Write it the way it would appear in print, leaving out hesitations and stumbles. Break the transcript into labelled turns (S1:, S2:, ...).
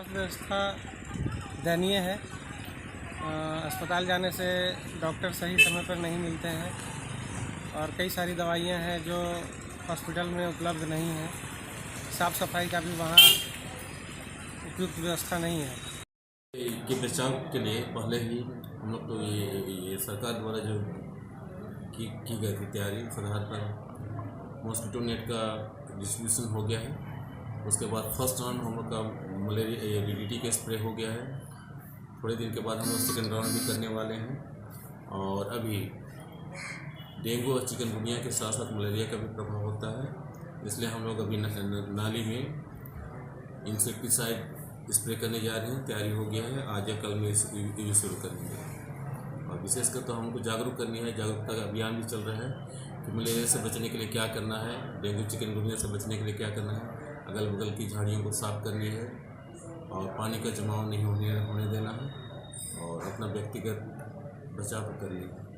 S1: स्वास्थ्य व्यवस्था दयनीय है। अस्पताल जाने से डॉक्टर सही समय पर नहीं मिलते हैं और कई सारी दवाइयां हैं जो हॉस्पिटल में उपलब्ध नहीं हैं। साफ़ सफाई का भी वहाँ उपयुक्त व्यवस्था नहीं है।
S2: के बचाव के लिए पहले ही हम लोग तो ये सरकार द्वारा जो की गई थी तैयारी, उस आधार पर मॉस्किटो नेट का डिस्ट्रीब्यूशन हो गया है। उसके बाद फर्स्ट राउंड हम लोग का मलेरिया DDT का स्प्रे हो गया है। थोड़े दिन के बाद हम लोग सेकेंड राउंड भी करने वाले हैं। और अभी डेंगू और चिकनगुनिया के साथ साथ मलेरिया का भी प्रभाव होता है, इसलिए हम लोग अभी नाली में इंसेक्टिसाइड स्प्रे करने जा रहे हैं। तैयारी हो गया है, आज या कल में ये शुरू करेंगे। और विशेषकर तो हमको जागरूक करनी है, जागरूकता का अभियान भी चल रहा है कि मलेरिया से बचने के लिए क्या करना है, डेंगू चिकनगुनिया से बचने के लिए क्या करना है। अगल बगल की झाड़ियों को साफ करनी है और पानी का जमाव नहीं होने देना है और अपना व्यक्तिगत बचाव करनी है।